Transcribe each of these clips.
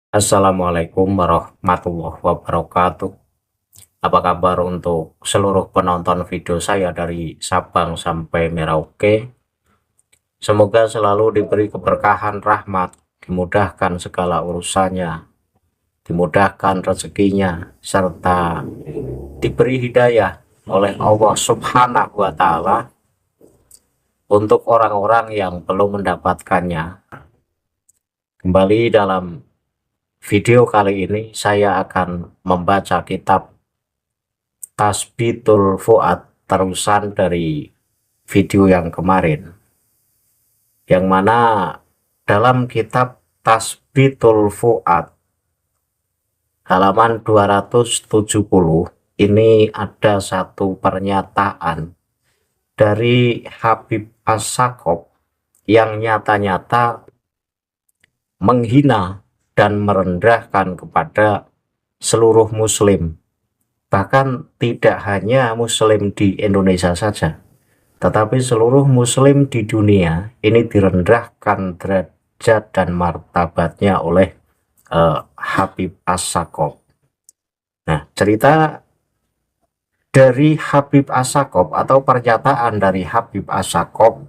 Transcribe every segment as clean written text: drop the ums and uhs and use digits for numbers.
Assalamualaikum warahmatullahi wabarakatuh. Apa kabar untuk seluruh penonton video saya dari Sabang sampai Merauke? Semoga selalu diberi keberkahan rahmat, dimudahkan segala urusannya, dimudahkan rezekinya, serta diberi hidayah oleh Allah Subhanahu wa Ta'ala untuk orang-orang yang belum mendapatkannya. Kembali dalam video kali ini, saya akan membaca kitab Tasbitul Fuad, terusan dari video yang kemarin, yang mana dalam kitab Tasbitul Fuad halaman 270 ini ada satu pernyataan dari Habib As-Sakop yang nyata-nyata menghina dan merendahkan kepada seluruh muslim. Bahkan tidak hanya muslim di Indonesia saja, tetapi seluruh muslim di dunia ini direndahkan derajat dan martabatnya oleh Habib As-Sakop. Nah, cerita dari Habib As-Sakop atau pernyataan dari Habib As-Sakop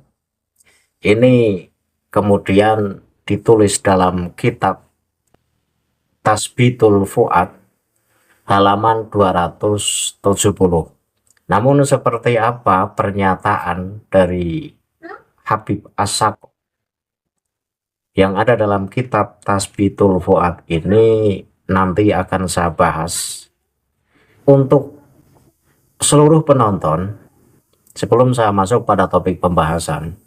ini kemudian ditulis dalam kitab Tasbitul Fuad halaman 270. Namun seperti apa pernyataan dari Habib As-Sakop yang ada dalam kitab Tasbitul Fuad ini nanti akan saya bahas. Untuk seluruh penonton, sebelum saya masuk pada topik pembahasan,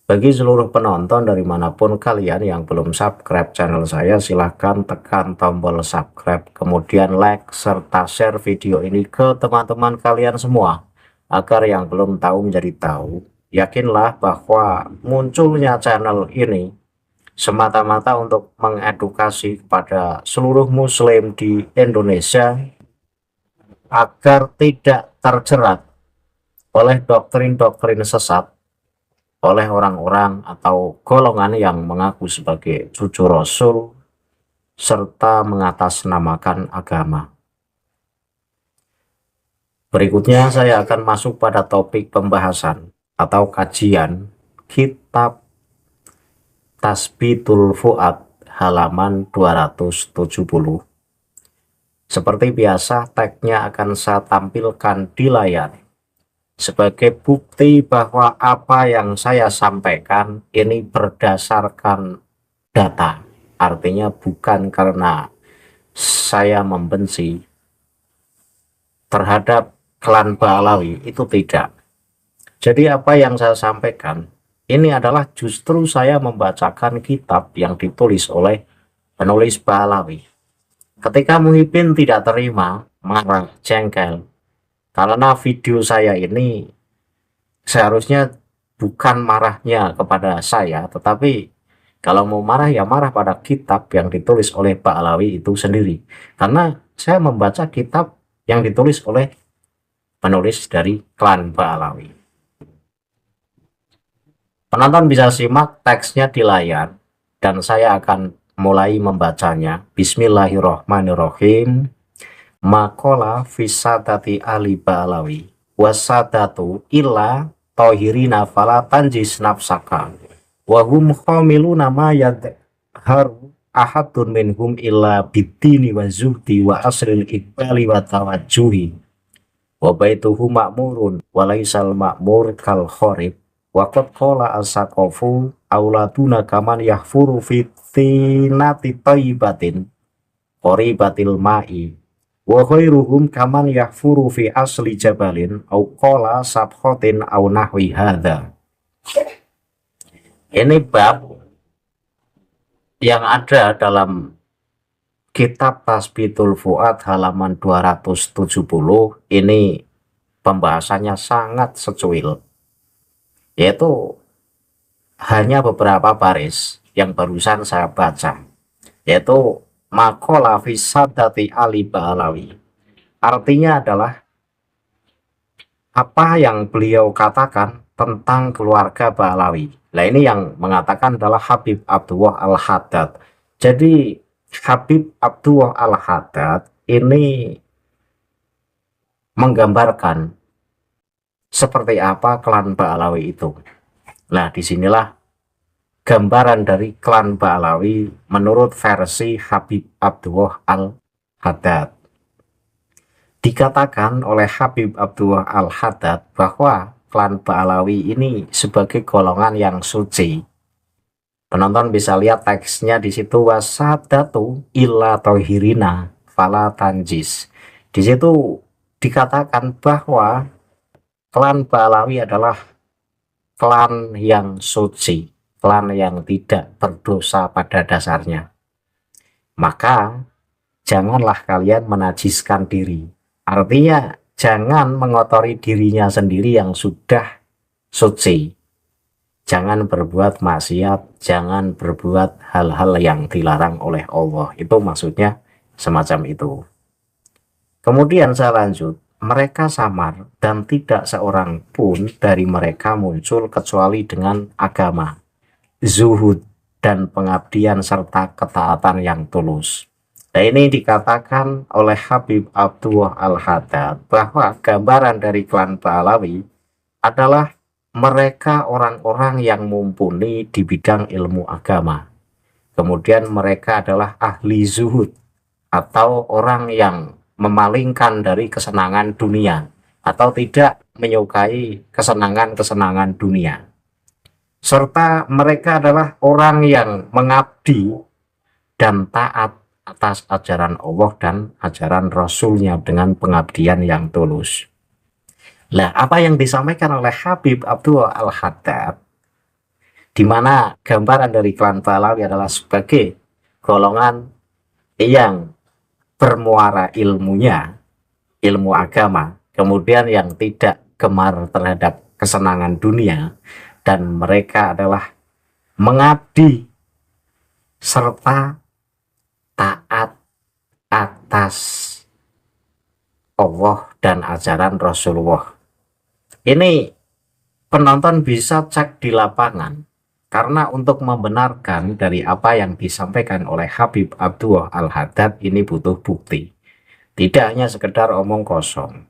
bagi seluruh penonton dari manapun kalian yang belum subscribe channel saya, silahkan tekan tombol subscribe, kemudian like serta share video ini ke teman-teman kalian semua, agar yang belum tahu menjadi tahu. Yakinlah bahwa munculnya channel ini semata-mata untuk mengedukasi kepada seluruh muslim di Indonesia agar tidak terjerat oleh doktrin-doktrin sesat oleh orang-orang atau golongan yang mengaku sebagai cucu Rasul serta mengatasnamakan agama. Berikutnya saya akan masuk pada topik pembahasan atau kajian kitab Tasbitul Fuad halaman 270. Seperti biasa, tagnya akan saya tampilkan di layar sebagai bukti bahwa apa yang saya sampaikan ini berdasarkan data. Artinya bukan karena saya membenci terhadap klan Ba'alawi, itu tidak. Jadi apa yang saya sampaikan ini adalah justru saya membacakan kitab yang ditulis oleh penulis Ba'alawi. Ketika Muhyiddin tidak terima, marah, jengkel, karena video saya ini seharusnya bukan marahnya kepada saya, tetapi kalau mau marah ya marah pada kitab yang ditulis oleh Ba'alawi itu sendiri. Karena saya membaca kitab yang ditulis oleh penulis dari klan Ba'alawi. Penonton bisa simak teksnya di layar dan saya akan mulai membacanya. Bismillahirrohmanirrohim. Makola fisadati ali Ba'alawi wasadatu illa tohirina fala tanjis nafsaka wahum khomiluna ma yadharu ahadun minhum illa bidini wa zuhdi wa asril iqbali wa tawajjuhi wa baituhu ma'murun wa laisal ma'mur kal khorib wa qad qala as-saqafu auladuna kaman yahfuru fitinati tayyibatin qoribatil ma'i wa khairuhum kaman yahfuru fi asli jabalin au qala sabkhotin au nahwi hadha. Ini bab yang ada dalam kitab Tasbitul Fuad halaman 270. Ini pembahasannya sangat secuil, yaitu hanya beberapa baris yang barusan saya baca, yaitu Makola fisadati ali Ba'alawi. Artinya adalah apa yang beliau katakan tentang keluarga Ba'alawi. Nah, ini yang mengatakan adalah Habib Abdullah Al-Haddad. Jadi Habib Abdullah Al-Haddad ini menggambarkan seperti apa klan Ba'alawi itu. Nah, disinilah gambaran dari klan Ba'alawi menurut versi Habib Abdullah Al-Haddad. Dikatakan oleh Habib Abdullah Al-Haddad bahwa klan Ba'alawi ini sebagai golongan yang suci. Penonton bisa lihat teksnya di situ, wasadatu illa tohirina fala tanjis. Di situ dikatakan bahwa klan Ba'alawi adalah klan yang suci, klan yang tidak berdosa pada dasarnya. Maka janganlah kalian menajiskan diri. Artinya jangan mengotori dirinya sendiri yang sudah suci. Jangan berbuat maksiat, jangan berbuat hal-hal yang dilarang oleh Allah. Itu maksudnya semacam itu. Kemudian saya lanjut. Mereka samar dan tidak seorang pun dari mereka muncul kecuali dengan agama, zuhud, dan pengabdian serta ketaatan yang tulus. Nah, ini dikatakan oleh Habib Abdullah Al-Haddad bahwa gambaran dari klan Ba'alawi adalah mereka orang-orang yang mumpuni di bidang ilmu agama. Kemudian mereka adalah ahli zuhud atau orang yang memalingkan dari kesenangan dunia atau tidak menyukai kesenangan-kesenangan dunia. Serta mereka adalah orang yang mengabdi dan taat atas ajaran Allah dan ajaran Rasulnya dengan pengabdian yang tulus. Nah, apa yang disampaikan oleh Habib Abdullah Al-Haddad, di mana gambaran dari klan Ba'alawi adalah sebagai golongan yang bermuara ilmunya, ilmu agama, kemudian yang tidak gemar terhadap kesenangan dunia, dan mereka adalah mengabdi serta taat atas Allah dan ajaran Rasulullah. Ini penonton bisa cek di lapangan, karena untuk membenarkan dari apa yang disampaikan oleh Habib Abdullah Al-Haddad ini butuh bukti. Tidak hanya sekedar omong kosong.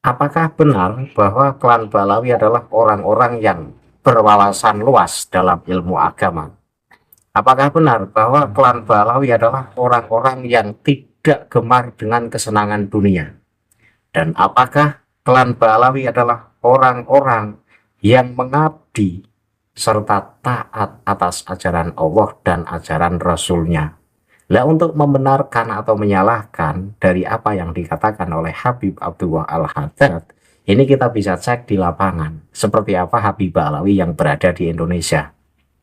Apakah benar bahwa klan Ba'alawi adalah orang-orang yang berwawasan luas dalam ilmu agama? Apakah benar bahwa klan Ba'alawi adalah orang-orang yang tidak gemar dengan kesenangan dunia? Dan apakah klan Ba'alawi adalah orang-orang yang mengabdi serta taat atas ajaran Allah dan ajaran Rasulnya? Nah, untuk membenarkan atau menyalahkan dari apa yang dikatakan oleh Habib Abdullah Al-Haddad, ini kita bisa cek di lapangan. Seperti apa Habib Ba'alawi yang berada di Indonesia.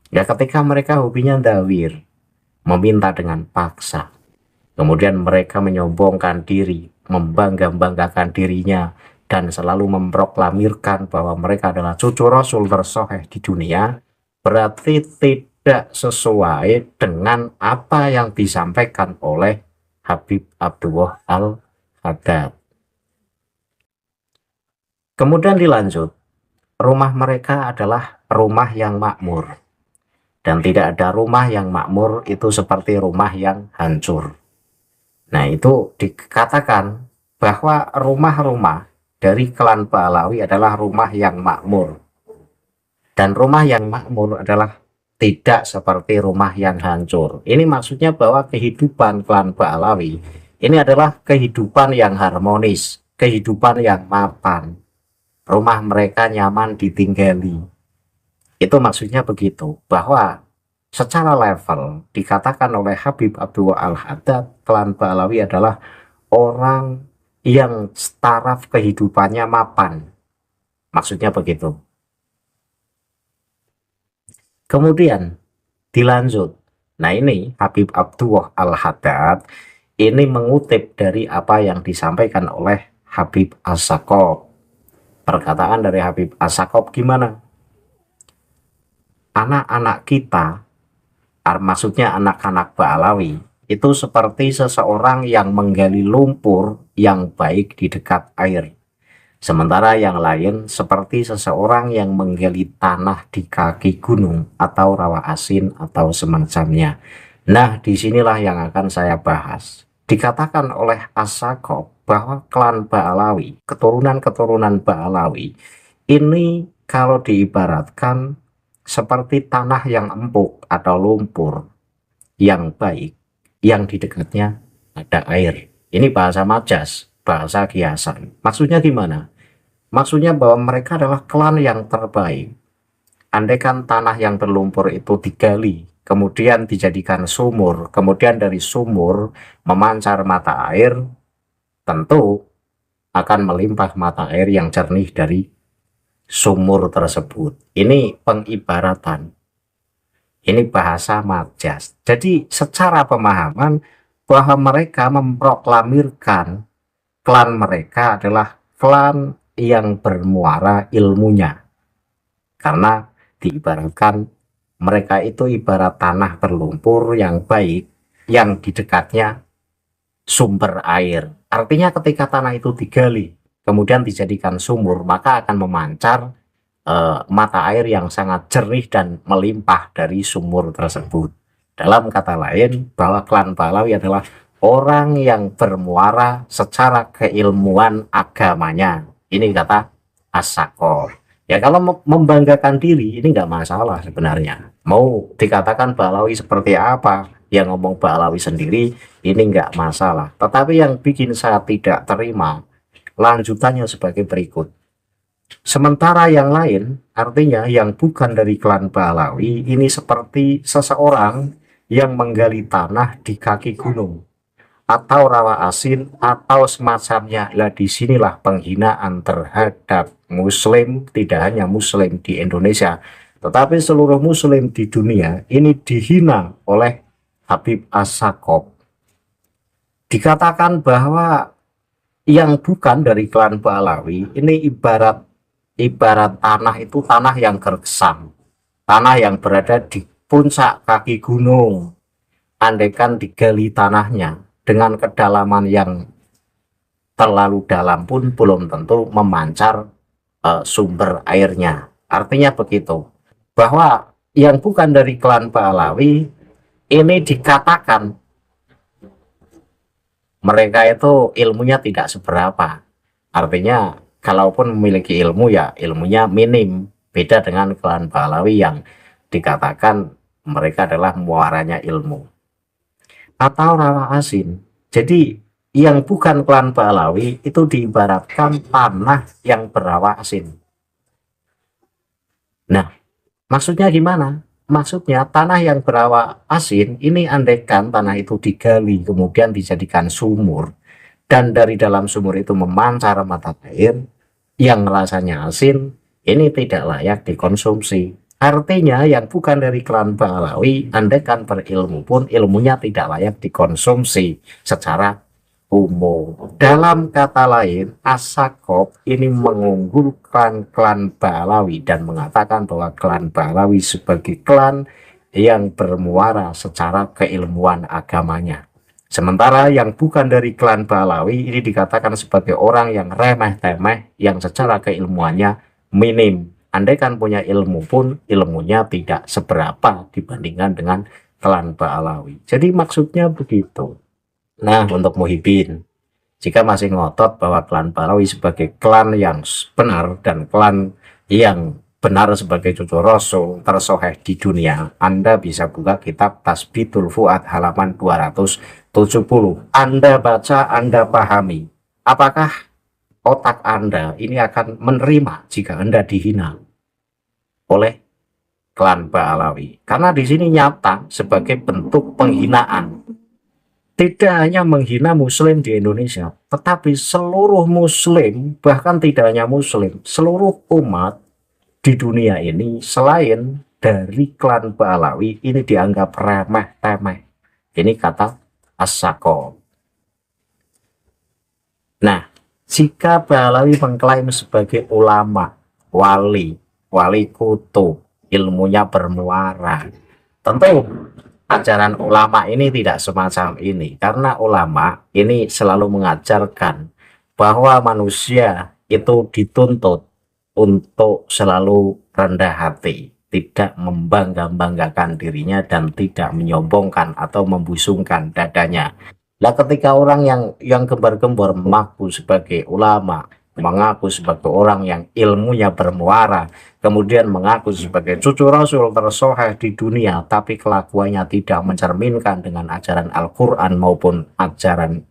Ya, ketika mereka hobinya ndawir, meminta dengan paksa. Kemudian mereka menyombongkan diri, membangga-banggakan dirinya, dan selalu memproklamirkan bahwa mereka adalah cucu Rasul tersoheh di dunia, berarti tidak sesuai dengan apa yang disampaikan oleh Habib Abdullah Al-Haddad. Kemudian dilanjut, rumah mereka adalah rumah yang makmur. Dan tidak ada rumah yang makmur itu seperti rumah yang hancur. Nah, itu dikatakan bahwa rumah-rumah dari klan Ba'alawi adalah rumah yang makmur. Dan rumah yang makmur adalah tidak seperti rumah yang hancur. Ini maksudnya bahwa kehidupan klan Ba'alawi ini adalah kehidupan yang harmonis, kehidupan yang mapan. Rumah mereka nyaman ditinggali. Itu maksudnya begitu, bahwa secara level dikatakan oleh Habib Abdullah Al-Haddad, klan Ba'alawi adalah orang yang taraf kehidupannya mapan. Maksudnya begitu. Kemudian dilanjut. Nah, ini Habib Abdullah Al-Haddad ini mengutip dari apa yang disampaikan oleh Habib As-Saqqab. Perkataan dari Habib As-Saqqab gimana? Anak-anak kita, maksudnya anak-anak Ba'alawi, itu seperti seseorang yang menggali lumpur yang baik di dekat air. Sementara yang lain seperti seseorang yang menggali tanah di kaki gunung atau rawa asin atau semacamnya. Nah, disinilah yang akan saya bahas. Dikatakan oleh As-Sakop bahwa klan Ba'alawi, keturunan-keturunan Ba'alawi, ini kalau diibaratkan seperti tanah yang empuk atau lumpur yang baik, yang di dekatnya ada air. Ini bahasa majas, bahasa kiasan. Maksudnya gimana? Maksudnya bahwa mereka adalah klan yang terbaik. Andaikan tanah yang berlumpur itu digali, kemudian dijadikan sumur, kemudian dari sumur memancar mata air, tentu akan melimpah mata air yang jernih dari sumur tersebut. Ini pengibaratan, ini bahasa majas. Jadi secara pemahaman bahwa mereka memproklamirkan klan mereka adalah klan yang bermuara ilmunya, karena diibaratkan mereka itu ibarat tanah berlumpur yang baik yang di dekatnya sumber air. Artinya ketika tanah itu digali kemudian dijadikan sumur, maka akan memancar mata air yang sangat jernih dan melimpah dari sumur tersebut. Dalam kata lain, bahwa klan Ba'alawi adalah orang yang bermuara secara keilmuan agamanya. Ini kata As-Sakor. Ya kalau membanggakan diri ini nggak masalah sebenarnya. Mau dikatakan Ba'alawi seperti apa, yang ngomong Ba'alawi sendiri ini nggak masalah. Tetapi yang bikin saya tidak terima lanjutannya sebagai berikut. Sementara yang lain, artinya yang bukan dari klan Ba'alawi, ini seperti seseorang yang menggali tanah di kaki gunung atau rawa asin atau semacamnya. Lah disinilah penghinaan terhadap Muslim, tidak hanya Muslim di Indonesia, tetapi seluruh Muslim di dunia ini dihina oleh Habib As-Sakop. Dikatakan bahwa yang bukan dari klan Ba'alawi ini ibarat tanah itu tanah yang gersam, tanah yang berada di puncak kaki gunung. Andaikan digali tanahnya dengan kedalaman yang terlalu dalam pun belum tentu memancar sumber airnya. Artinya begitu, bahwa yang bukan dari klan Ba'alawi ini dikatakan mereka itu ilmunya tidak seberapa. Artinya kalaupun memiliki ilmu ya ilmunya minim. Beda dengan klan Ba'alawi yang dikatakan mereka adalah muaranya ilmu. Atau rawa asin. Jadi yang bukan klan Ba'alawi itu diibaratkan tanah yang berawa asin. Nah, maksudnya gimana? Maksudnya tanah yang berawa asin ini andaikan tanah itu digali kemudian dijadikan sumur dan dari dalam sumur itu memancar mata air yang rasanya asin, ini tidak layak dikonsumsi. Artinya yang bukan dari klan Ba'alawi andaikan berilmu pun ilmunya tidak layak dikonsumsi secara umum. Dalam kata lain, As-Sakop ini mengunggulkan klan Ba'alawi dan mengatakan bahwa klan Ba'alawi sebagai klan yang bermuara secara keilmuan agamanya. Sementara yang bukan dari klan Ba'alawi ini dikatakan sebagai orang yang remeh-temeh, yang secara keilmuannya minim. Andaikan punya ilmu pun ilmunya tidak seberapa dibandingkan dengan klan Ba'alawi. Jadi maksudnya begitu. Nah, untuk Muhyiddin, jika masih ngotot bahwa klan Ba'alawi sebagai klan yang benar dan klan yang benar sebagai cucu Rasul tersoheh di dunia, Anda bisa buka kitab Tasbitul Fuad halaman 270. Anda baca, Anda pahami. Apakah otak Anda ini akan menerima jika Anda dihina oleh klan Ba'alawi? Karena di sini nyata sebagai bentuk penghinaan. Tidak hanya menghina Muslim di Indonesia, tetapi seluruh Muslim, bahkan tidak hanya Muslim, seluruh umat di dunia ini selain dari klan Ba'alawi ini dianggap remeh-temeh. Ini kata As-Sakop. Nah, jika Ba'alawi mengklaim sebagai ulama, wali kutub, ilmunya bermuara, tentu ajaran ulama ini tidak semacam ini, karena ulama ini selalu mengajarkan bahwa manusia itu dituntut untuk selalu rendah hati, tidak membangga-banggakan dirinya dan tidak menyombongkan atau membusungkan dadanya. Nah, ketika orang yang gembar-gembor mengaku sebagai ulama, mengaku sebagai orang yang ilmunya bermuara, kemudian mengaku sebagai cucu Rasul tersoheh di dunia, tapi kelakuannya tidak mencerminkan dengan ajaran Al-Quran maupun ajaran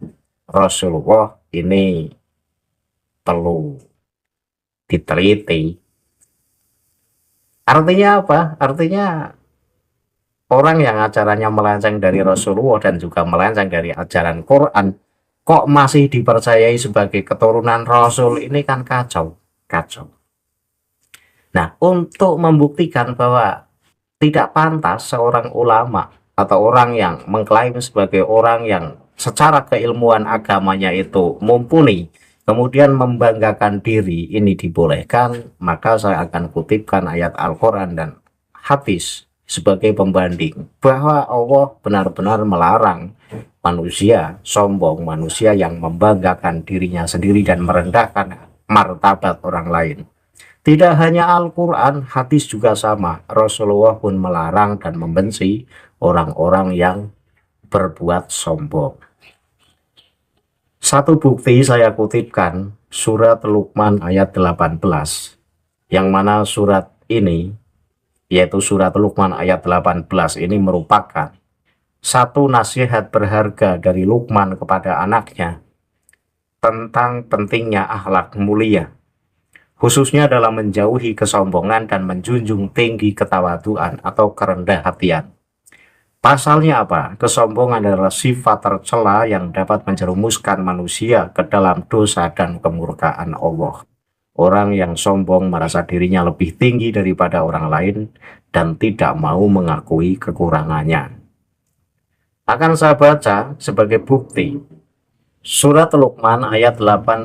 Rasulullah, ini perlu diteliti. Artinya apa? Artinya orang yang ajarannya melenceng dari Rasulullah dan juga melenceng dari ajaran Quran, kok masih dipercayai sebagai keturunan Rasul, ini kan kacau. Kacau. Nah, untuk membuktikan bahwa tidak pantas seorang ulama atau orang yang mengklaim sebagai orang yang secara keilmuan agamanya itu mumpuni, kemudian membanggakan diri, ini dibolehkan, maka saya akan kutipkan ayat Al-Quran dan hadis sebagai pembanding bahwa Allah benar-benar melarang manusia sombong, manusia yang membanggakan dirinya sendiri dan merendahkan martabat orang lain. Tidak hanya Al-Quran, hadis juga sama. Rasulullah pun melarang dan membenci orang-orang yang berbuat sombong. Satu bukti saya kutipkan surat Luqman ayat 18, yang mana surat ini, yaitu surat Luqman ayat 18 ini merupakan satu nasihat berharga dari Luqman kepada anaknya tentang pentingnya akhlak mulia, khususnya dalam menjauhi kesombongan dan menjunjung tinggi ketawaduan atau kerendah hatian. Pasalnya apa? Kesombongan adalah sifat tercela yang dapat menjerumuskan manusia ke dalam dosa dan kemurkaan Allah. Orang yang sombong merasa dirinya lebih tinggi daripada orang lain dan tidak mau mengakui kekurangannya. Akan saya baca sebagai bukti surat Luqman ayat 18,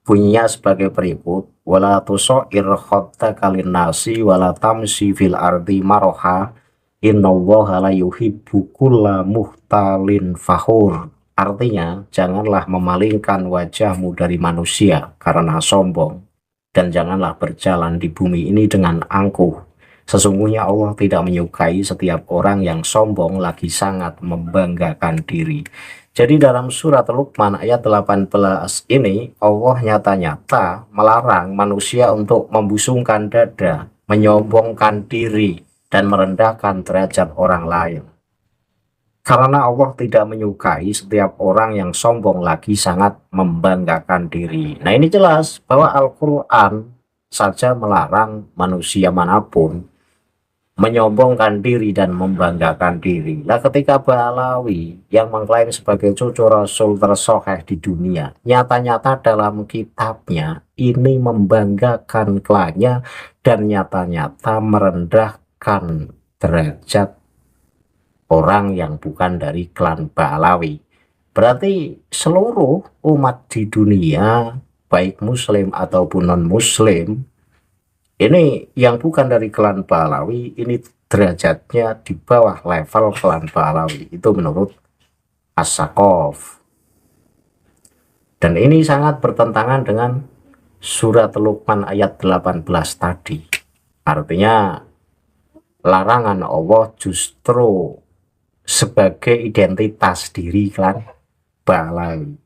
bunyinya sebagai berikut: wala tusair khaddaka linnasi wala tamsi fil ardi maroha innallaha la yuhibbu kulla muhtalin fakhur. Artinya, janganlah memalingkan wajahmu dari manusia karena sombong, dan janganlah berjalan di bumi ini dengan angkuh. Sesungguhnya Allah tidak menyukai setiap orang yang sombong lagi sangat membanggakan diri. Jadi dalam surat Luqman ayat 18 ini, Allah nyata-nyata melarang manusia untuk membusungkan dada, menyombongkan diri, dan merendahkan derajat orang lain. Karena Allah tidak menyukai setiap orang yang sombong lagi sangat membanggakan diri. Nah, ini jelas bahwa Al-Quran saja melarang manusia manapun menyombongkan diri dan membanggakan diri. Nah, ketika Ba'alawi yang mengklaim sebagai cucu Rasul tersoheh di dunia, nyata-nyata dalam kitabnya ini membanggakan klannya dan nyata-nyata merendahkan derajat orang yang bukan dari klan Ba'alawi. Berarti seluruh umat di dunia, baik muslim ataupun non-muslim, ini yang bukan dari klan Ba'alawi, ini derajatnya di bawah level klan Ba'alawi. Itu menurut As-Saqaf. Dan ini sangat bertentangan dengan surat Luqman ayat 18 tadi. Artinya, larangan Allah justru sebagai identitas diri klan Ba'alawi.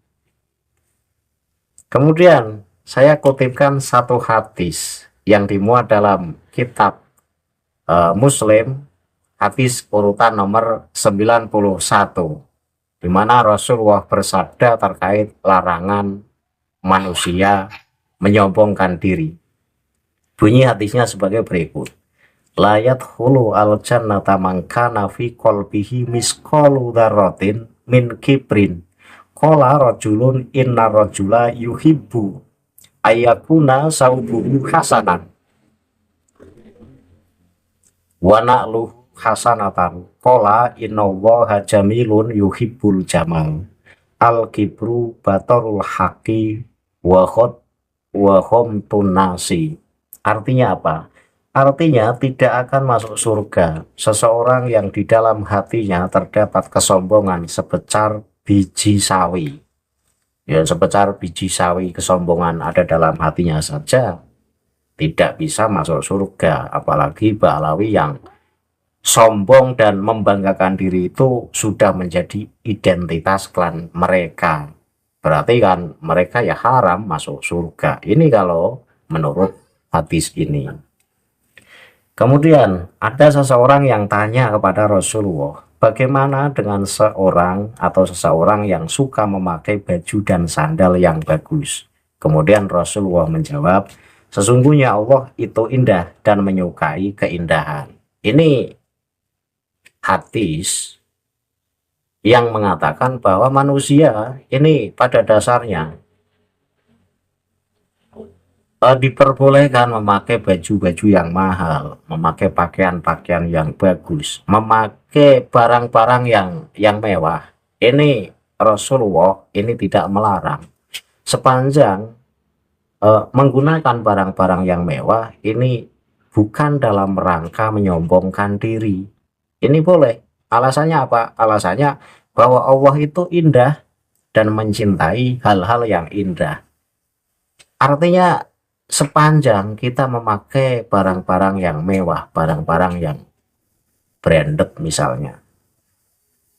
Kemudian, saya kutipkan satu hadis yang dimuat dalam kitab Muslim, hadis urutan nomor 91, di mana Rasulullah bersabda terkait larangan manusia menyombongkan diri. Bunyi hadisnya sebagai berikut: la yadkhulu al-jannata man kana fi qalbihi misqalu dzarratin min kibrin. Qala rajulun inna rajula yuhibbu ayakuna saubuhu hasanan wa na'luhu hasanatan. Qala innallaha jamilun yuhibbul jamal. Al-kibru batarul haqi wa khamtun nasi. Artinya apa? Artinya tidak akan masuk surga seseorang yang di dalam hatinya terdapat kesombongan sebesar biji sawi. Ya, sebesar biji sawi kesombongan ada dalam hatinya saja, tidak bisa masuk surga. Apalagi Ba'alawi yang sombong dan membanggakan diri itu sudah menjadi identitas klan mereka. Berarti kan mereka ya haram masuk surga. Ini kalau menurut hadis ini. Kemudian ada seseorang yang tanya kepada Rasulullah, bagaimana dengan seorang atau seseorang yang suka memakai baju dan sandal yang bagus? Kemudian Rasulullah menjawab, sesungguhnya Allah itu indah dan menyukai keindahan. Ini hadis yang mengatakan bahwa manusia ini pada dasarnya diperbolehkan memakai baju-baju yang mahal, memakai pakaian-pakaian yang bagus, memakai barang-barang yang mewah. Ini Rasulullah ini tidak melarang. Sepanjang menggunakan barang-barang yang mewah ini bukan dalam rangka menyombongkan diri. Ini boleh. Alasannya apa? Alasannya bahwa Allah itu indah dan mencintai hal-hal yang indah. Artinya sepanjang kita memakai barang-barang yang mewah, barang-barang yang branded misalnya,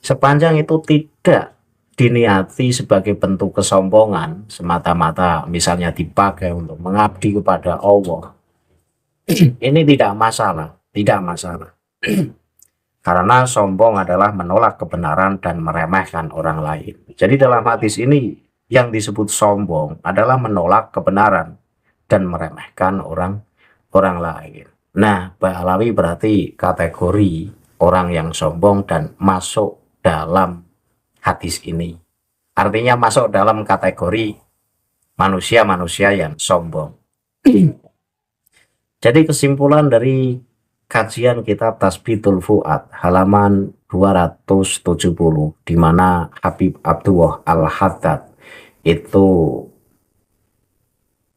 sepanjang itu tidak diniati sebagai bentuk kesombongan, semata-mata misalnya dipakai untuk mengabdi kepada Allah, ini tidak masalah, tidak masalah. Karena sombong adalah menolak kebenaran dan meremehkan orang lain. Jadi dalam hadis ini yang disebut sombong adalah menolak kebenaran dan meremehkan orang lain. Nah, Ba'alawi berarti kategori orang yang sombong dan masuk dalam hadis ini. Artinya masuk dalam kategori manusia-manusia yang sombong. Jadi kesimpulan dari kajian kitab Tasbitul Fuad halaman 270, di mana Habib Abdullah Al-Haddad itu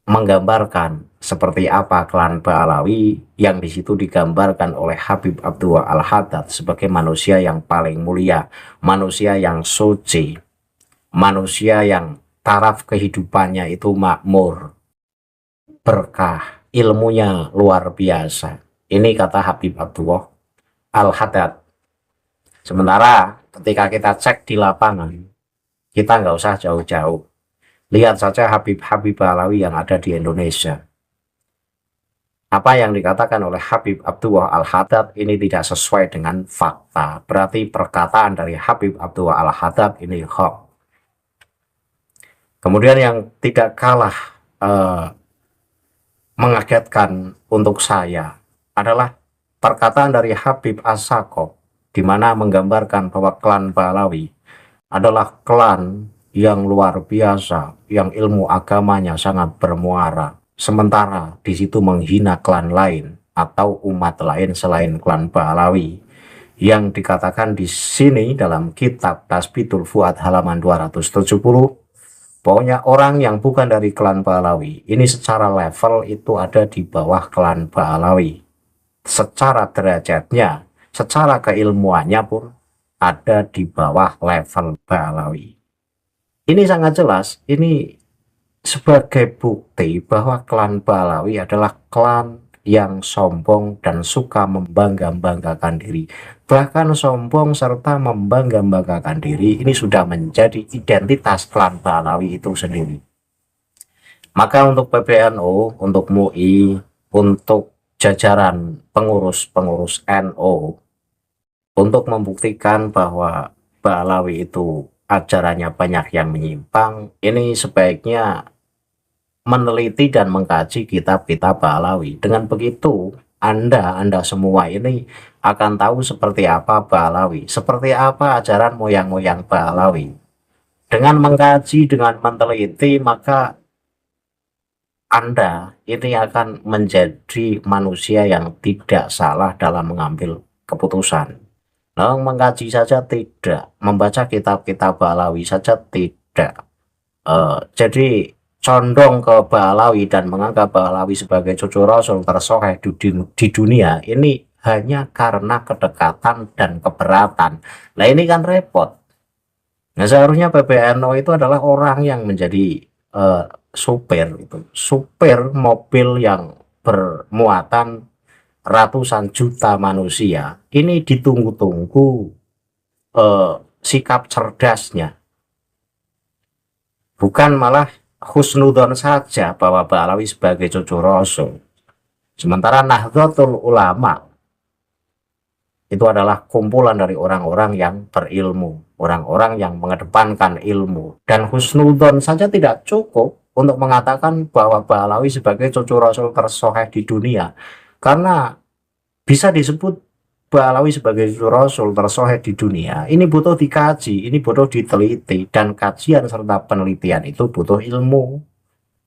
menggambarkan seperti apa klan Ba'alawi, yang di situ digambarkan oleh Habib Abdullah Al-Haddad sebagai manusia yang paling mulia, manusia yang suci, manusia yang taraf kehidupannya itu makmur, berkah, ilmunya luar biasa. Ini kata Habib Abdullah Al-Haddad. Sementara ketika kita cek di lapangan, kita nggak usah jauh-jauh. Lihat saja Habib-Habib Ba'alawi yang ada di Indonesia. Apa yang dikatakan oleh Habib Abdullah Al-Haddad ini tidak sesuai dengan fakta. Berarti perkataan dari Habib Abdullah Al-Haddad ini hoax. Kemudian yang tidak kalah mengagetkan untuk saya adalah perkataan dari Habib As-Sakop, di mana menggambarkan bahwa klan Ba'alawi adalah klan yang luar biasa, yang ilmu agamanya sangat bermuara. Sementara di situ menghina klan lain atau umat lain selain klan Ba'alawi. Yang dikatakan di sini dalam kitab Tasbitul Fuad halaman 270, pokoknya orang yang bukan dari klan Ba'alawi ini secara level itu ada di bawah klan Ba'alawi. Secara derajatnya, secara keilmuannya pun ada di bawah level Ba'alawi. Ini sangat jelas, ini sebagai bukti bahwa klan Ba'alawi adalah klan yang sombong dan suka membangga-banggakan diri. Bahkan sombong serta membangga-banggakan diri ini sudah menjadi identitas klan Ba'alawi itu sendiri. Maka untuk PBNU, untuk MUI, untuk jajaran pengurus-pengurus NU, untuk membuktikan bahwa Ba'alawi itu ajarannya banyak yang menyimpang, ini sebaiknya meneliti dan mengkaji kitab-kitab Ba'alawi. Dengan begitu, Anda semua ini akan tahu seperti apa Ba'alawi, seperti apa ajaran moyang-moyang Ba'alawi. Dengan mengkaji, dengan meneliti, maka Anda ini akan menjadi manusia yang tidak salah dalam mengambil keputusan. Nah, mengkaji saja tidak, membaca kitab-kitab Ba'alawi saja tidak. Jadi condong ke Ba'alawi dan menganggap Ba'alawi sebagai cucu Rasul tersoheh di dunia ini hanya karena kedekatan dan keberatan. Nah, ini kan repot. Nah, seharusnya PBNU itu adalah orang yang menjadi supir mobil yang bermuatan ratusan juta manusia, ini ditunggu-tunggu sikap cerdasnya, bukan malah husnudon saja bahwa Ba'alawi sebagai cucu Rasul. Sementara Nahdlatul Ulama itu adalah kumpulan dari orang-orang yang berilmu, orang-orang yang mengedepankan ilmu. Dan husnudon saja tidak cukup untuk mengatakan bahwa Ba'alawi sebagai cucu Rasul tersoheh di dunia. Karena bisa disebut Ba'alawi sebagai cucu Rasul tersoheh di dunia, ini butuh dikaji, ini butuh diteliti, dan kajian serta penelitian itu butuh ilmu.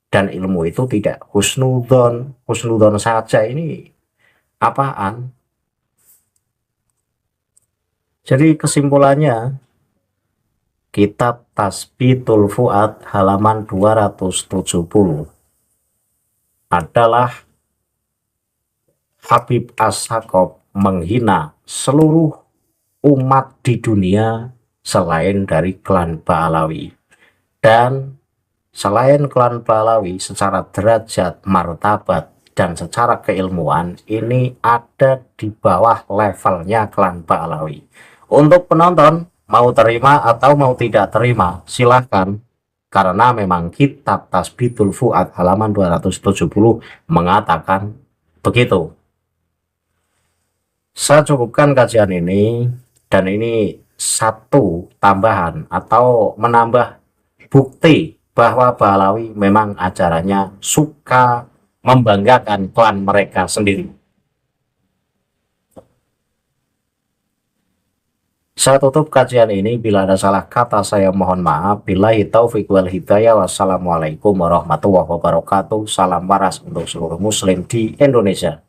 Dan ilmu itu tidak husnudon saja, ini apaan? Jadi kesimpulannya, kitab Tasbitul Fuad halaman 270 adalah Habib As-Sakop menghina seluruh umat di dunia selain dari klan Ba'alawi. Dan selain klan Ba'alawi, secara derajat, martabat, dan secara keilmuan, ini ada di bawah levelnya klan Ba'alawi. Untuk penonton, mau terima atau mau tidak terima, silahkan. Karena memang kitab Tasbitul Fuad halaman 270 mengatakan begitu. Saya cukupkan kajian ini, dan ini satu tambahan atau menambah bukti bahwa Ba'alawi memang acaranya suka membanggakan klan mereka sendiri. Saya tutup kajian ini, bila ada salah kata saya mohon maaf. Billahi taufiq wal hidayah. Wassalamualaikum warahmatullahi wabarakatuh. Salam waras untuk seluruh muslim di Indonesia.